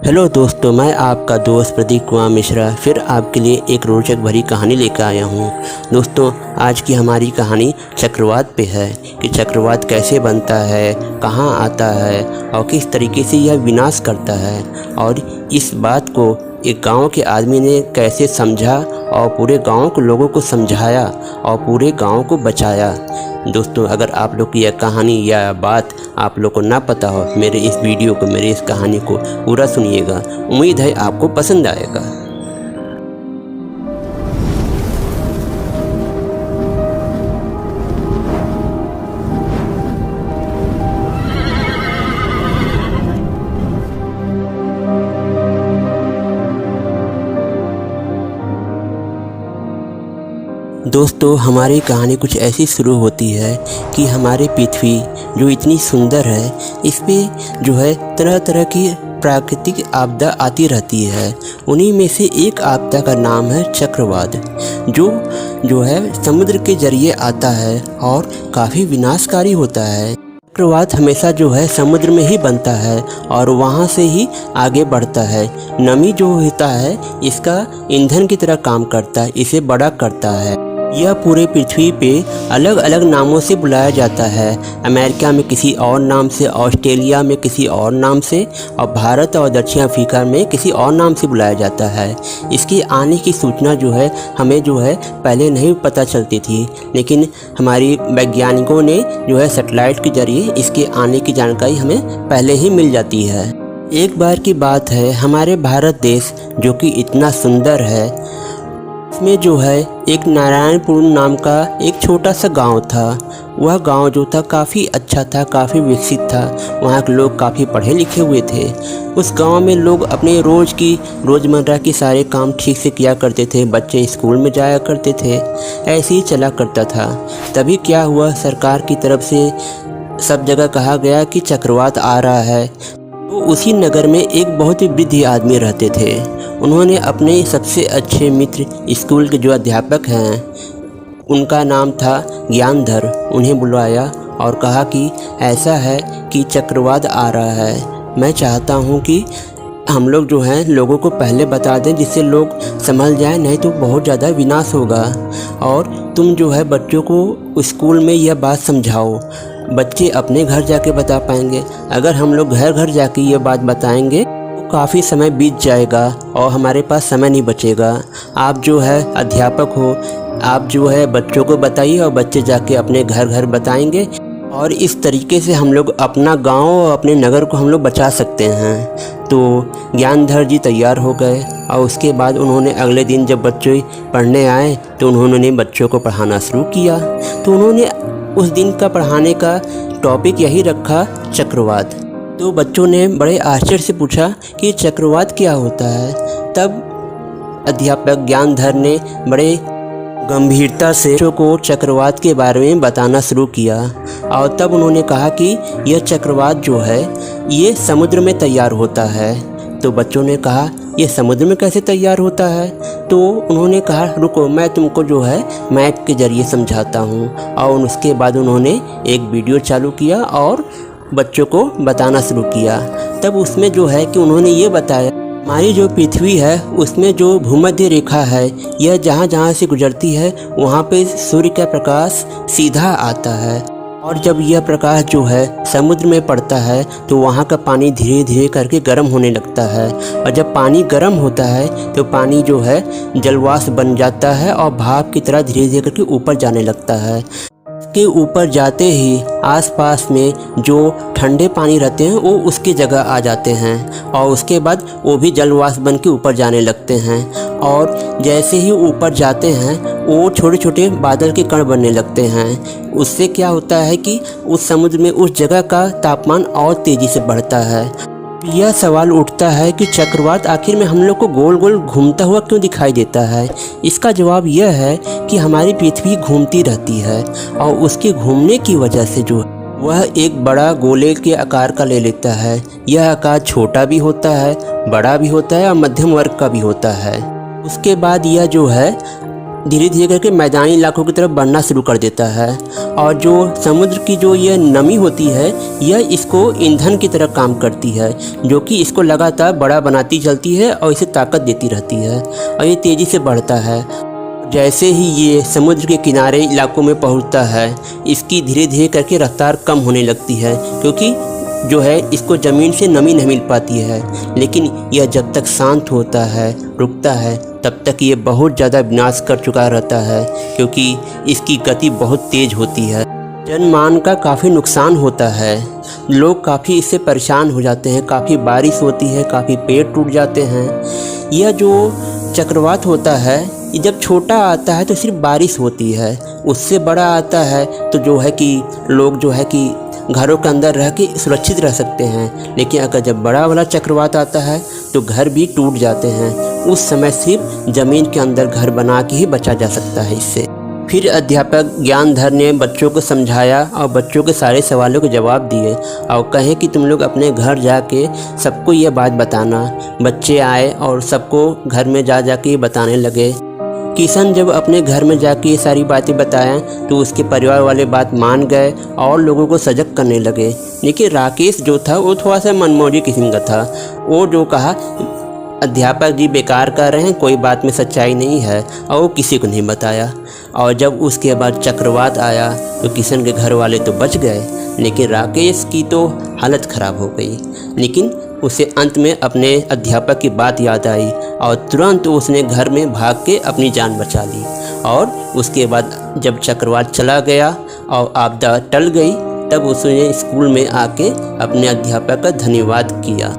Hello दोस्तों, मैं आपका दोस्त प्रदीप कुमार मिश्रा फिर आपके लिए एक रोचक भरी कहानी लेकर आया हूँ। दोस्तों, आज की हमारी कहानी चक्रवात पे है कि चक्रवात कैसे बनता है, कहाँ आता है और किस तरीके से यह विनाश करता है, और इस बात को एक गांव के आदमी ने कैसे समझा और पूरे गांव के लोगों को समझाया और पूरे गांव को बचाया। दोस्तों, अगर आप लोग की यह कहानी या बात आप लोग को ना पता हो, मेरे इस वीडियो को, मेरे इस कहानी को पूरा सुनिएगा। उम्मीद है आपको पसंद आएगा। दोस्तों, हमारी कहानी कुछ ऐसी शुरू होती है कि हमारी पृथ्वी जो इतनी सुंदर है, इस पे जो है तरह तरह की प्राकृतिक आपदा आती रहती है। उन्हीं में से एक आपदा का नाम है चक्रवात, जो है समुद्र के जरिए आता है और काफ़ी विनाशकारी होता है। चक्रवात हमेशा जो है समुद्र में ही बनता है और वहाँ से ही आगे बढ़ता है। नमी जो होता है इसका ईंधन की तरह काम करता है, इसे बड़ा करता है। यह पूरे पृथ्वी पे अलग अलग नामों से बुलाया जाता है। अमेरिका में किसी और नाम से, ऑस्ट्रेलिया में किसी और नाम से, और भारत और दक्षिण अफ्रीका में किसी और नाम से बुलाया जाता है। इसके आने की सूचना जो है हमें जो है पहले नहीं पता चलती थी, लेकिन हमारी वैज्ञानिकों ने जो है सैटेलाइट के जरिए इसके आने की जानकारी हमें पहले ही मिल जाती है। एक बार की बात है, हमारे भारत देश जो कि इतना सुंदर है, इसमें जो है एक नारायणपुर नाम का एक छोटा सा गांव था। वह गांव जो था काफ़ी अच्छा था, काफ़ी विकसित था। वहाँ के लोग काफ़ी पढ़े लिखे हुए थे। उस गांव में लोग अपने रोज़मर्रा की सारे काम ठीक से किया करते थे। बच्चे स्कूल में जाया करते थे, ऐसे ही चला करता था। तभी क्या हुआ, सरकार की तरफ से सब जगह कहा गया कि चक्रवात आ रहा है। तो उसी नगर में एक बहुत ही वृद्ध आदमी रहते थे। उन्होंने अपने सबसे अच्छे मित्र, स्कूल के जो अध्यापक हैं, उनका नाम था ज्ञानधर, उन्हें बुलाया और कहा कि ऐसा है कि चक्रवात आ रहा है। मैं चाहता हूँ कि हम लोग जो हैं लोगों को पहले बता दें, जिससे लोग संभल जाएं, नहीं तो बहुत ज़्यादा विनाश होगा। और तुम जो है बच्चों को स्कूल में यह बात समझाओ। बच्चे अपने घर जाके बता पाएंगे। अगर हम लोग घर घर जाके ये बात बताएंगे तो काफ़ी समय बीत जाएगा और हमारे पास समय नहीं बचेगा। आप जो है अध्यापक हो, आप जो है बच्चों को बताइए और बच्चे जाके अपने घर घर बताएंगे, और इस तरीके से हम लोग अपना गांव और अपने नगर को हम लोग बचा सकते हैं। तो ज्ञानधर जी तैयार हो गए और उसके बाद उन्होंने अगले दिन जब बच्चे पढ़ने आए तो उन्होंने बच्चों को पढ़ाना शुरू किया। तो उन्होंने उस दिन का पढ़ाने का टॉपिक यही रखा, चक्रवात। तो बच्चों ने बड़े आश्चर्य से पूछा कि चक्रवात क्या होता है। तब अध्यापक ज्ञानधर ने बड़े गंभीरता से बच्चों को चक्रवात के बारे में बताना शुरू किया। और तब उन्होंने कहा कि यह चक्रवात जो है ये समुद्र में तैयार होता है। तो बच्चों ने कहा, ये समुद्र में कैसे तैयार होता है? तो उन्होंने कहा, रुको मैं तुमको जो है मैप के ज़रिए समझाता हूँ। और उसके बाद उन्होंने एक वीडियो चालू किया और बच्चों को बताना शुरू किया। तब उसमें जो है कि उन्होंने ये बताया, हमारी जो पृथ्वी है उसमें जो भूमध्य रेखा है, यह जहाँ जहाँ से गुजरती है वहाँ पे सूर्य का प्रकाश सीधा आता है। और जब यह प्रकाश जो है समुद्र में पड़ता है तो वहाँ का पानी धीरे धीरे करके गर्म होने लगता है। और जब पानी गर्म होता है तो पानी जो है जलवाष्प बन जाता है और भाप की तरह धीरे धीरे करके ऊपर जाने लगता है। के ऊपर जाते ही आसपास में जो ठंडे पानी रहते हैं वो उसकी जगह आ जाते हैं, और उसके बाद वो भी जलवाष्प बन के ऊपर जाने लगते हैं। और जैसे ही ऊपर जाते हैं वो छोटे छोटे बादल के कण बनने लगते हैं। उससे क्या होता है कि उस समुद्र में उस जगह का तापमान और तेज़ी से बढ़ता है। यह सवाल उठता है कि चक्रवात आखिर में हम लोग को गोल गोल घूमता हुआ क्यों दिखाई देता है? इसका जवाब यह है कि हमारी पृथ्वी घूमती रहती है और उसके घूमने की वजह से जो वह एक बड़ा गोले के आकार का ले लेता है। यह आकार छोटा भी होता है, बड़ा भी होता है और मध्यम वर्ग का भी होता है। उसके बाद यह जो है धीरे धीरे करके मैदानी इलाकों की तरफ बढ़ना शुरू कर देता है। और जो समुद्र की जो ये नमी होती है यह इसको ईंधन की तरह काम करती है, जो कि इसको लगातार बड़ा बनाती चलती है और इसे ताकत देती रहती है और ये तेज़ी से बढ़ता है। जैसे ही ये समुद्र के किनारे इलाकों में पहुंचता है इसकी धीरे धीरे करके रफ्तार कम होने लगती है, क्योंकि जो है इसको ज़मीन से नमी नहीं मिल पाती है। लेकिन यह जब तक शांत होता है, रुकता है, तब तक ये बहुत ज़्यादा विनाश कर चुका रहता है, क्योंकि इसकी गति बहुत तेज़ होती है। जनमान का काफ़ी नुकसान होता है, लोग काफ़ी इससे परेशान हो जाते हैं, काफ़ी बारिश होती है, काफ़ी पेड़ टूट जाते हैं। यह जो चक्रवात होता है ये जब छोटा आता है तो सिर्फ बारिश होती है, उससे बड़ा आता है तो जो है कि लोग जो है कि घरों के अंदर रह के सुरक्षित रह सकते हैं। लेकिन अगर जब बड़ा वाला चक्रवात आता है तो घर भी टूट जाते हैं। उस समय सिर्फ ज़मीन के अंदर घर बना के ही बचा जा सकता है इससे। फिर अध्यापक ज्ञानधर ने बच्चों को समझाया और बच्चों के सारे सवालों के जवाब दिए और कहे कि तुम लोग अपने घर जाके सबको यह बात बताना। बच्चे आए और सबको घर में जा के बताने लगे। किशन जब अपने घर में जाके ये सारी बातें बताएं तो उसके परिवार वाले बात मान गए और लोगों को सजग करने लगे। लेकिन राकेश जो था वो थोड़ा सा मनमौजी किस्म का था। वो जो कहा अध्यापक जी बेकार कर रहे हैं, कोई बात में सच्चाई नहीं है, और वो किसी को नहीं बताया। और जब उसके बाद चक्रवात आया तो किशन के घर वाले तो बच गए, लेकिन राकेश की तो हालत ख़राब हो गई। लेकिन उसे अंत में अपने अध्यापक की बात याद आई और तुरंत उसने घर में भाग के अपनी जान बचा ली। और उसके बाद जब चक्रवात चला गया और आपदा टल गई तब उसने स्कूल में आके अपने अध्यापक का धन्यवाद किया।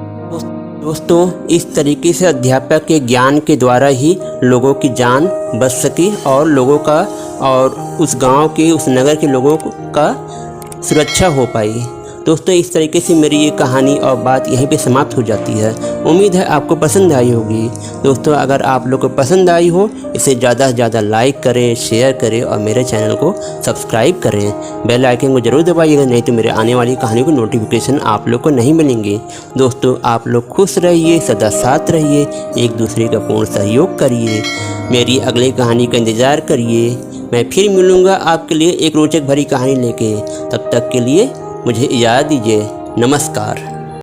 दोस्तों, इस तरीके से अध्यापक के ज्ञान के द्वारा ही लोगों की जान बच सकी और लोगों का और उस गांव के, उस नगर के लोगों का सुरक्षा हो पाई। दोस्तों, इस तरीके से मेरी ये कहानी और बात यहीं पे समाप्त हो जाती है। उम्मीद है आपको पसंद आई होगी। दोस्तों, अगर आप लोग को पसंद आई हो इसे ज़्यादा से ज़्यादा लाइक करें, शेयर करें और मेरे चैनल को सब्सक्राइब करें। बेल आइकन को ज़रूर दबाइएगा, नहीं तो मेरे आने वाली कहानी को नोटिफिकेशन आप लोग को नहीं मिलेंगे। दोस्तों, आप लोग खुश रहिए, सदा साथ रहिए, एक दूसरे का पूर्ण सहयोग करिए। मेरी अगली कहानी का इंतज़ार करिए। मैं फिर मिलूँगा आपके लिए एक रोचक भरी कहानी लेके। तब तक के लिए मुझे इजाज़त दीजिए। नमस्कार।